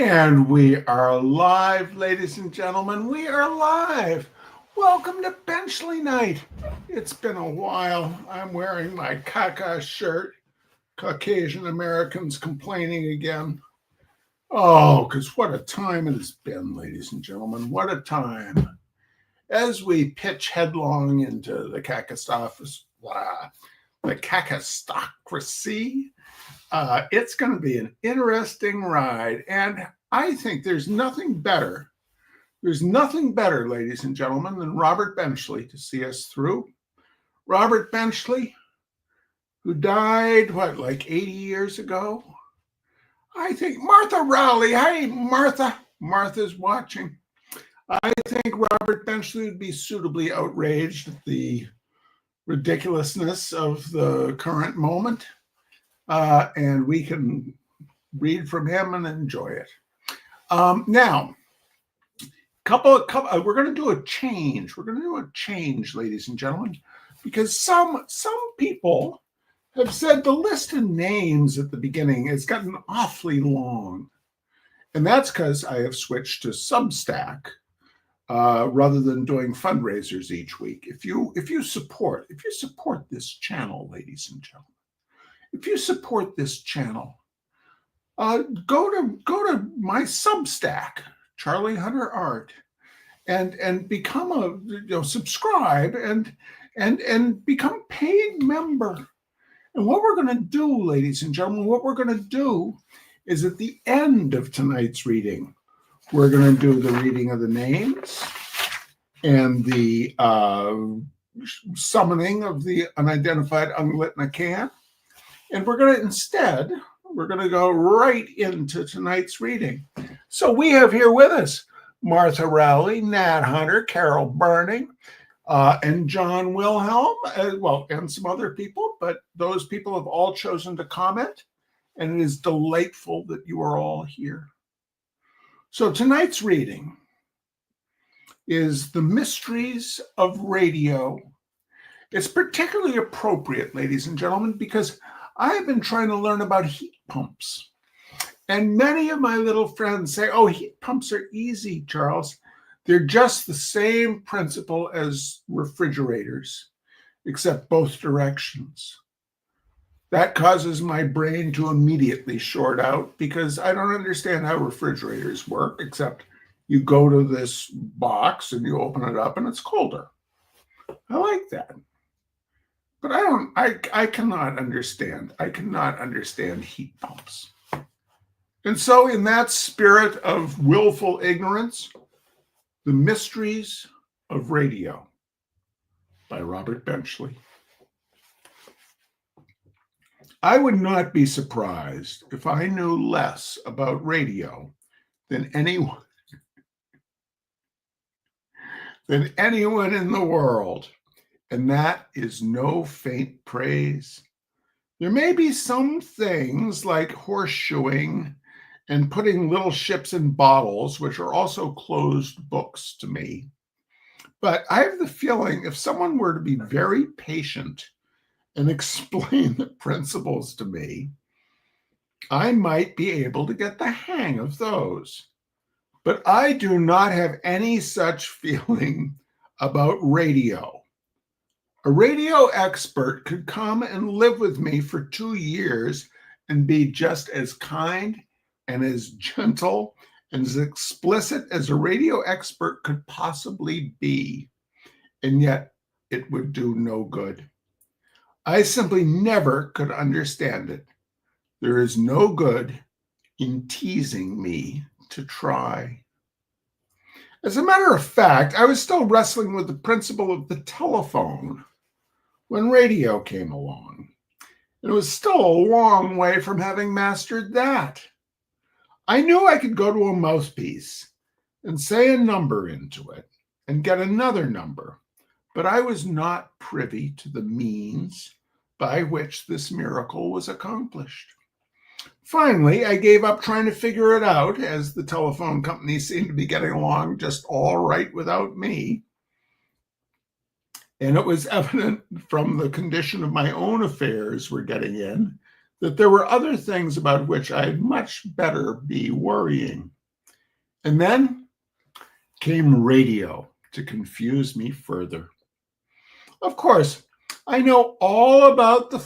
And we are live, ladies and gentlemen. We are live. Welcome to Benchley night. It's been a while. I'm wearing my caca shirt. Caucasian Americans complaining again. Oh, because what a time it has been, ladies and gentlemen. What a time. As we pitch headlong into the cacastocracy, it's going to be an interesting ride. And I think there's nothing better, ladies and gentlemen, than Robert Benchley to see us through. Robert Benchley, who died, like 80 years ago? I think Martha Rowley. Hey, Martha. Martha's watching. I think Robert Benchley would be suitably outraged at the ridiculousness of the current moment. And we can read from him and enjoy it. Now, we're going to do a change. We're going to do a change, ladies and gentlemen, because some people have said the list of names at the beginning has gotten awfully long, and that's because I have switched to Substack rather than doing fundraisers each week. If you support this channel, ladies and gentlemen. If you support this channel, go to my Substack, Charlie Hunter Art, and become subscribe and become paid member. And what we're going to do, ladies and gentlemen, is at the end of tonight's reading, we're going to do the reading of the names and the summoning of the unidentified unglit Nakan. And we're going to go right into tonight's reading. So we have here with us Martha Rowley, Nat Hunter, Carol Burning, and John Wilhelm, and some other people, but those people have all chosen to comment, and it is delightful that you are all here. So tonight's reading is The Mysteries of Radio. It's particularly appropriate, ladies and gentlemen, because I have been trying to learn about heat pumps. And many of my little friends say, oh, heat pumps are easy, Charles. They're just the same principle as refrigerators, except both directions. That causes my brain to immediately short out because I don't understand how refrigerators work, except you go to this box and you open it up and it's colder. I like that. But I cannot understand heat pumps. And so in that spirit of willful ignorance, The Mysteries of Radio by Robert Benchley. I would not be surprised if I knew less about radio than anyone in the world. And that is no faint praise. There may be some things like horseshoeing and putting little ships in bottles, which are also closed books to me. But I have the feeling if someone were to be very patient and explain the principles to me, I might be able to get the hang of those. But I do not have any such feeling about radio. A radio expert could come and live with me for 2 years and be just as kind and as gentle and as explicit as a radio expert could possibly be. And yet it would do no good. I simply never could understand it. There is no good in teasing me to try. As a matter of fact, I was still wrestling with the principle of the telephone when radio came along. It was still a long way from having mastered that. I knew I could go to a mouthpiece and say a number into it and get another number, but I was not privy to the means by which this miracle was accomplished. Finally, I gave up trying to figure it out, as the telephone company seemed to be getting along just all right without me. And it was evident from the condition of my own affairs were getting in that there were other things about which I'd much better be worrying. And then came radio to confuse me further. Of course, I know all about the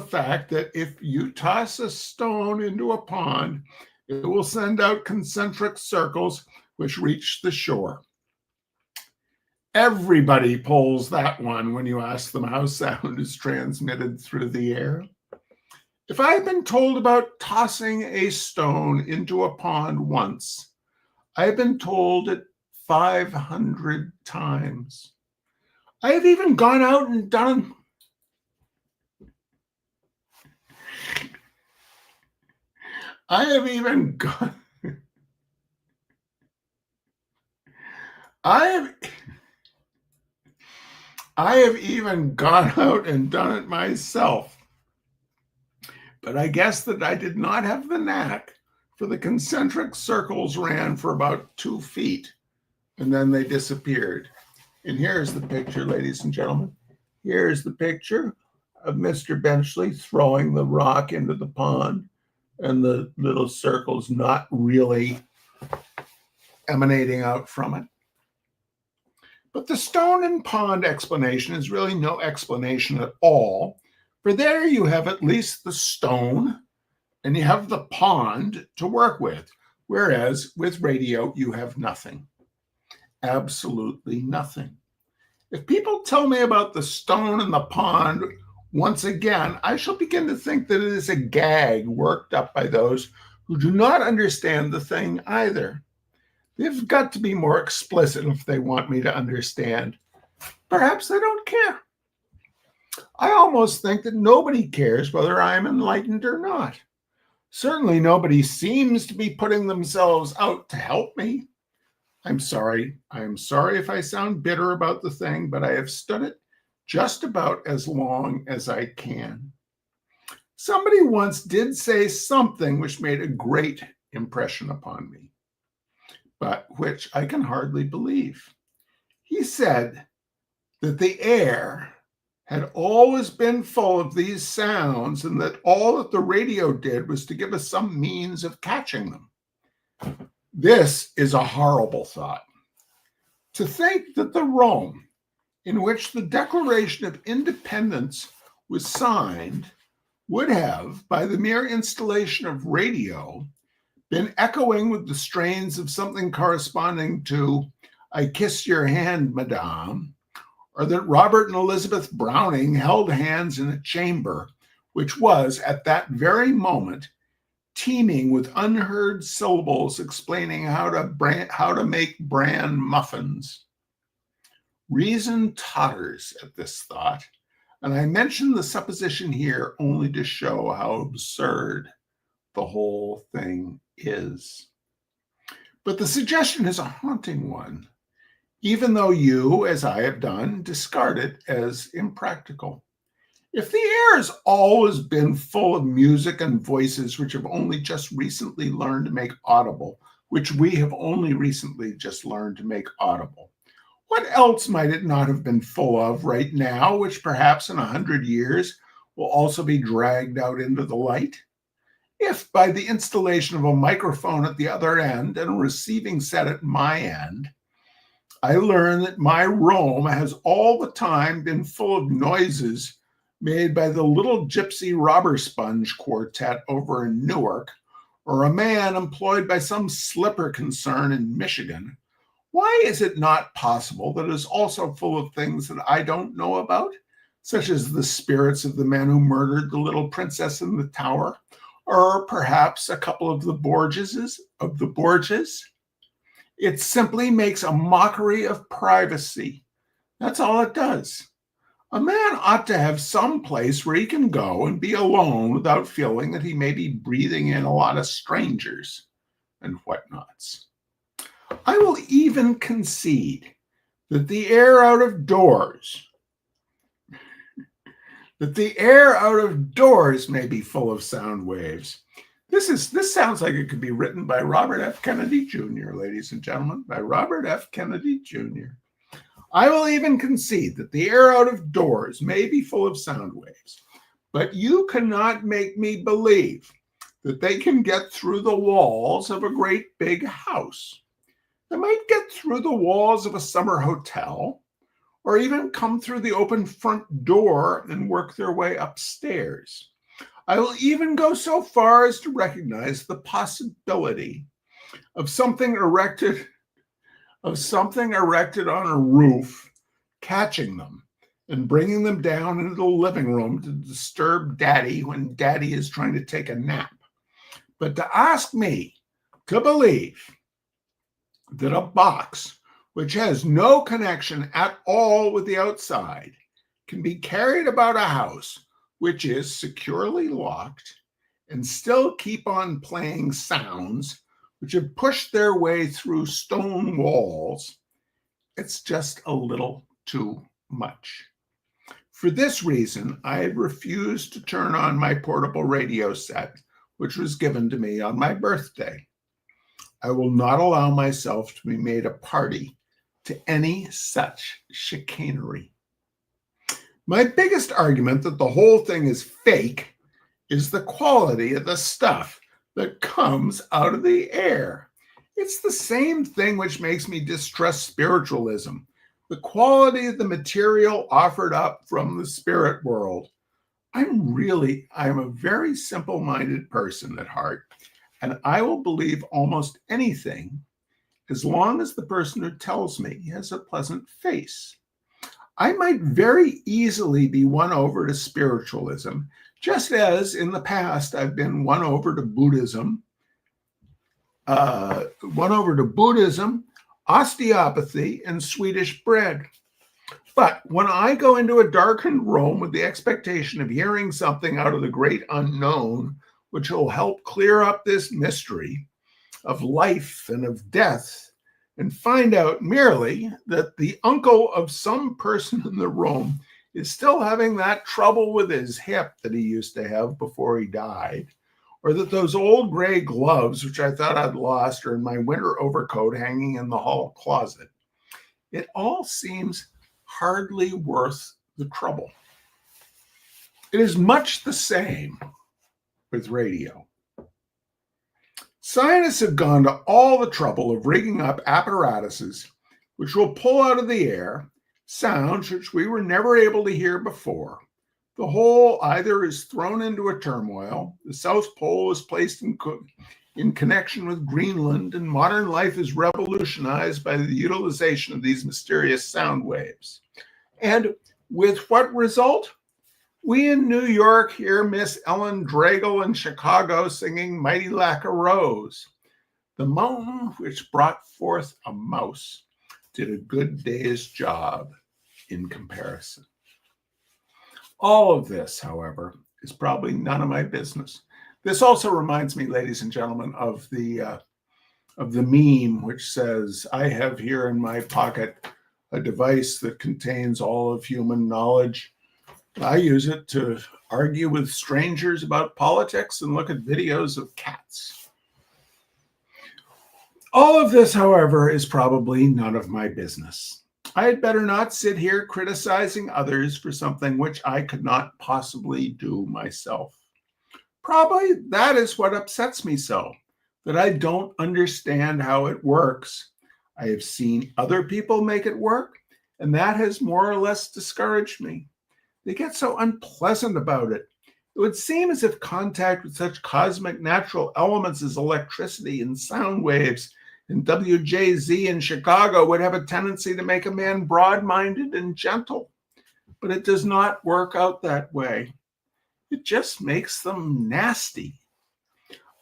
fact that if you toss a stone into a pond, it will send out concentric circles which reach the shore. Everybody pulls that one when you ask them how sound is transmitted through the air. If I've been told about tossing a stone into a pond once, I've been told it 500 times. I have even gone out and done I have even gone I have I have even gone out and done it myself. But I guess that I did not have the knack, for the concentric circles ran for about 2 feet and then they disappeared. And here's the picture, ladies and gentlemen. Here's the picture of Mr. Benchley throwing the rock into the pond and the little circles not really emanating out from it. But the stone and pond explanation is really no explanation at all, for there you have at least the stone and you have the pond to work with, whereas with radio you have nothing. Absolutely nothing. If people tell me about the stone and the pond once again, I shall begin to think that it is a gag worked up by those who do not understand the thing either. They've got to be more explicit if they want me to understand. Perhaps they don't care. I almost think that nobody cares whether I'm enlightened or not. Certainly nobody seems to be putting themselves out to help me. I'm sorry if I sound bitter about the thing, but I have stood it just about as long as I can. Somebody once did say something which made a great impression upon me, but which I can hardly believe. He said that the air had always been full of these sounds and that all that the radio did was to give us some means of catching them. This is a horrible thought. To think that the Rome in which the Declaration of Independence was signed would have, by the mere installation of radio, been echoing with the strains of something corresponding to "I Kiss Your Hand, Madame," or that Robert and Elizabeth Browning held hands in a chamber which was, at that very moment, teeming with unheard syllables explaining how to make bran muffins. Reason totters at this thought, and I mention the supposition here only to show how absurd the whole thing is. But the suggestion is a haunting one, even though you, as I have done, discard it as impractical. If the air has always been full of music and voices which have only just recently learned to make audible, what else might it not have been full of right now, which perhaps in 100 years will also be dragged out into the light? If by the installation of a microphone at the other end and a receiving set at my end, I learn that my Rome has all the time been full of noises made by the little gypsy robber sponge quartet over in Newark, or a man employed by some slipper concern in Michigan, why is it not possible that it is also full of things that I don't know about, such as the spirits of the men who murdered the little princess in the tower, or perhaps a couple of the Borgias? It simply makes a mockery of privacy. That's all it does. A man ought to have some place where he can go and be alone without feeling that he may be breathing in a lot of strangers and whatnots. I will even concede that the air out of doors may be full of sound waves. This sounds like it could be written by Robert F. Kennedy Jr., ladies and gentlemen, by Robert F. Kennedy Jr. I will even concede that the air out of doors may be full of sound waves, but you cannot make me believe that they can get through the walls of a great big house. They might get through the walls of a summer hotel, or even come through the open front door and work their way upstairs. I will even go so far as to recognize the possibility of something erected on a roof, catching them and bringing them down into the living room to disturb Daddy when Daddy is trying to take a nap. But to ask me to believe that a box which has no connection at all with the outside can be carried about a house which is securely locked and still keep on playing sounds which have pushed their way through stone walls, it's just a little too much. For this reason, I refused to turn on my portable radio set, which was given to me on my birthday. I will not allow myself to be made a party to any such chicanery. My biggest argument that the whole thing is fake is the quality of the stuff that comes out of the air. It's the same thing which makes me distrust spiritualism. The quality of the material offered up from the spirit world. I'm a very simple-minded person at heart, and I will believe almost anything as long as the person who tells me has a pleasant face. I might very easily be won over to spiritualism, just as in the past I've been won over to Buddhism, osteopathy, and Swedish bread. But when I go into a darkened room with the expectation of hearing something out of the great unknown, which will help clear up this mystery of life and of death, and find out merely that the uncle of some person in the room is still having that trouble with his hip that he used to have before he died, or that those old gray gloves, which I thought I'd lost, are in my winter overcoat hanging in the hall closet, it all seems hardly worth the trouble. It is much the same with radio. Scientists have gone to all the trouble of rigging up apparatuses which will pull out of the air sounds which we were never able to hear before. The whole either is thrown into a turmoil, the South Pole is placed in connection with Greenland, and modern life is revolutionized by the utilization of these mysterious sound waves. And with what result? We in New York hear Miss Ellen Dragle in Chicago singing Mighty Lack a Rose. The mountain which brought forth a mouse did a good day's job in comparison. All of this, however, is probably none of my business. This also reminds me, ladies and gentlemen, of the meme which says, I have here in my pocket a device that contains all of human knowledge. I use it to argue with strangers about politics and look at videos of cats. All of this, however, is probably none of my business. I had better not sit here criticizing others for something which I could not possibly do myself. Probably that is what upsets me so, that I don't understand how it works. I have seen other people make it work, and that has more or less discouraged me. They get so unpleasant about it. It would seem as if contact with such cosmic natural elements as electricity and sound waves and WJZ in Chicago would have a tendency to make a man broad-minded and gentle. But it does not work out that way. It just makes them nasty.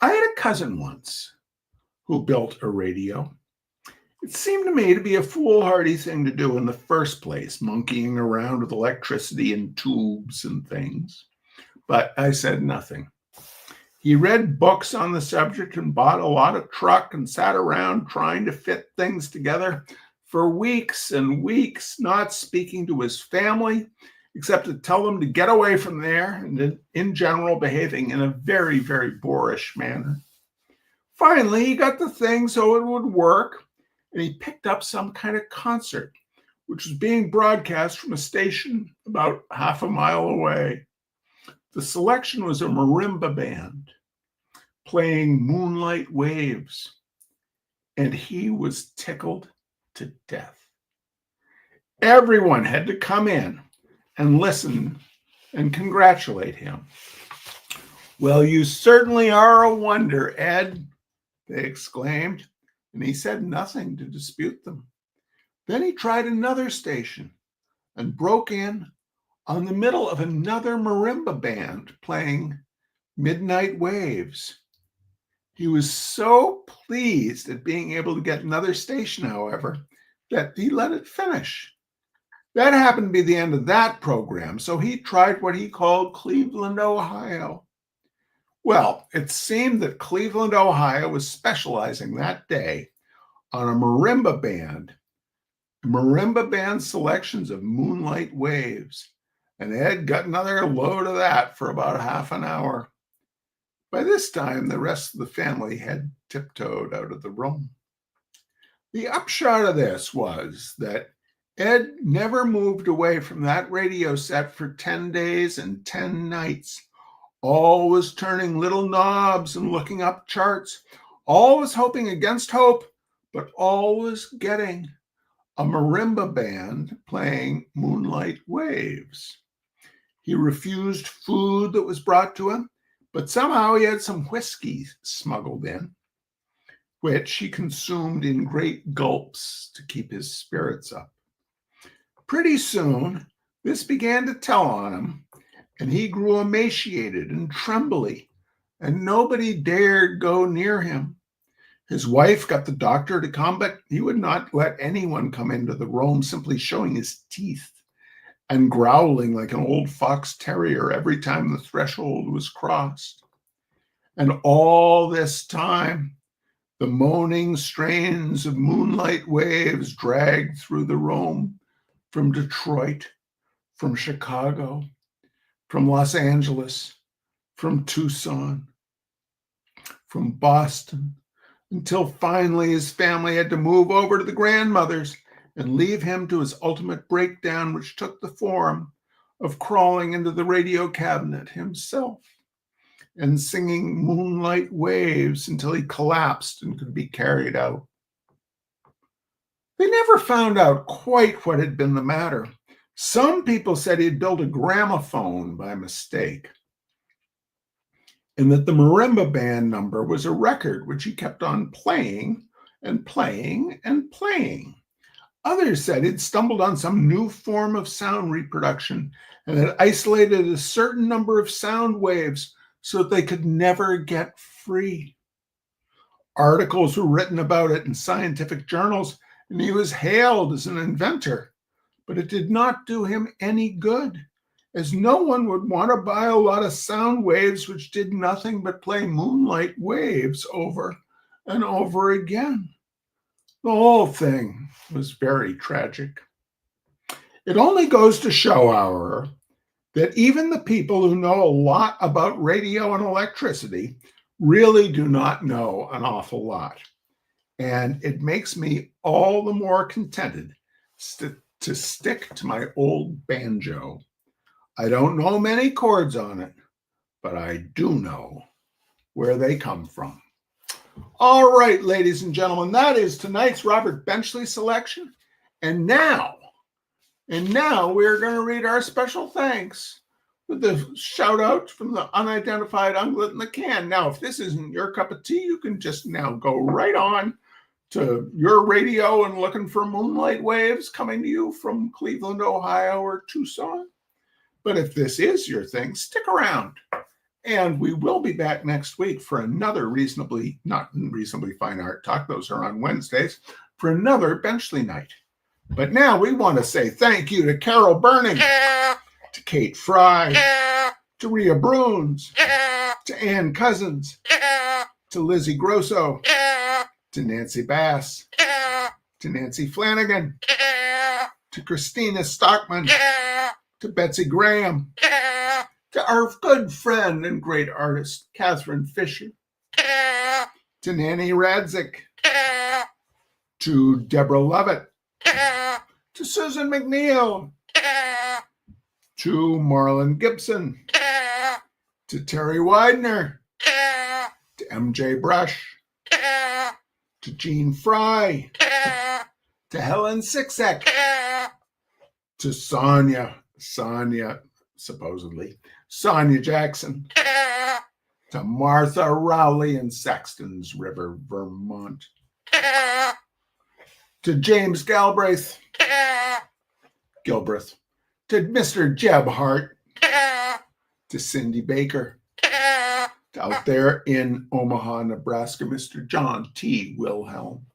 I had a cousin once who built a radio. It seemed to me to be a foolhardy thing to do in the first place, monkeying around with electricity and tubes and things. But I said nothing. He read books on the subject and bought a lot of truck and sat around trying to fit things together for weeks and weeks, not speaking to his family, except to tell them to get away from there, and in general behaving in a very, very boorish manner. Finally, he got the thing so it would work, and he picked up some kind of concert, which was being broadcast from a station about half a mile away. The selection was a marimba band. playing Moonlight Waves, and he was tickled to death. Everyone had to come in and listen and congratulate him. "Well, you certainly are a wonder, Ed," they exclaimed, and he said nothing to dispute them. Then he tried another station and broke in on the middle of another marimba band playing Midnight Waves. He was so pleased at being able to get another station, however, that he let it finish. That happened to be the end of that program, so he tried what he called Cleveland, Ohio. Well, it seemed that Cleveland, Ohio was specializing that day on a marimba band selections of Moonlight Waves, and Ed got another load of that for about half an hour. By this time, the rest of the family had tiptoed out of the room. The upshot of this was that Ed never moved away from that radio set for 10 days and 10 nights, always turning little knobs and looking up charts, always hoping against hope, but always getting a marimba band playing Moonlight Waves. He refused food that was brought to him, but somehow he had some whiskey smuggled in, which he consumed in great gulps to keep his spirits up. Pretty soon, this began to tell on him, and he grew emaciated and trembly, and nobody dared go near him. His wife got the doctor to come, but he would not let anyone come into the room, simply showing his teeth and growling like an old fox terrier every time the threshold was crossed. And all this time, the moaning strains of Moonlight Waves dragged through the room from Detroit, from Chicago, from Los Angeles, from Tucson, from Boston, until finally his family had to move over to the grandmother's and leave him to his ultimate breakdown, which took the form of crawling into the radio cabinet himself and singing Moonlight Waves until he collapsed and could be carried out. They never found out quite what had been the matter. Some people said he had built a gramophone by mistake, and that the marimba band number was a record which he kept on playing and playing and playing. Others said he'd stumbled on some new form of sound reproduction and had isolated a certain number of sound waves so that they could never get free. Articles were written about it in scientific journals, and he was hailed as an inventor, but it did not do him any good, as no one would want to buy a lot of sound waves which did nothing but play Moonlight Waves over and over again. The whole thing was very tragic. It only goes to show, however, that even the people who know a lot about radio and electricity really do not know an awful lot. And it makes me all the more contented to stick to my old banjo. I don't know many chords on it, but I do know where they come from. All right, ladies and gentlemen, that is tonight's Robert Benchley selection. And now we're going to read our special thanks with the shout out from the unidentified unglet in the can. Now, if this isn't your cup of tea, you can just now go right on to your radio and looking for Moonlight Waves coming to you from Cleveland, Ohio or Tucson. But if this is your thing, stick around. And we will be back next week for another not reasonably fine art talk. Those are on Wednesdays for another Benchley night. But now we want to say thank you to Carol Burning, to Kate Fry, to Rhea Bruns, to Ann Cousins, to Lizzie Grosso, to Nancy Bass, to Nancy Flanagan, to Christina Stockman, to Betsy Graham, to our good friend and great artist, Catherine Fisher, to Nanny Radzik, to Deborah Lovett, to Susan McNeil, to Marlon Gibson, to Terry Widener, to MJ Brush, to Jean Fry, to Helen Sixek, to Sonia, supposedly, Sonia Jackson, to Martha Rowley in Saxton's River, Vermont, to James Galbraith, Gilbreth, to Mr. Jeb Hart, to Cindy Baker, to out there in Omaha, Nebraska, Mr. John T. Wilhelm,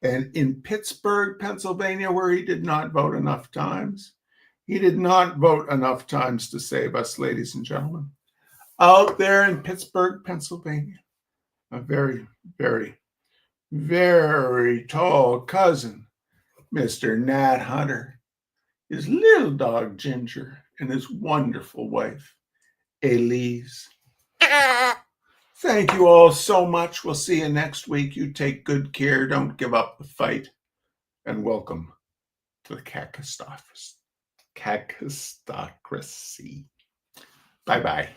and in Pittsburgh, Pennsylvania, where he did not vote enough times. He did not vote enough times to save us, ladies and gentlemen. Out there in Pittsburgh, Pennsylvania, a very, very, very tall cousin, Mr. Nat Hunter, his little dog Ginger, and his wonderful wife, Elise. Thank you all so much. We'll see you next week. You take good care. Don't give up the fight. And welcome to the Cacistocracy. Bye-bye.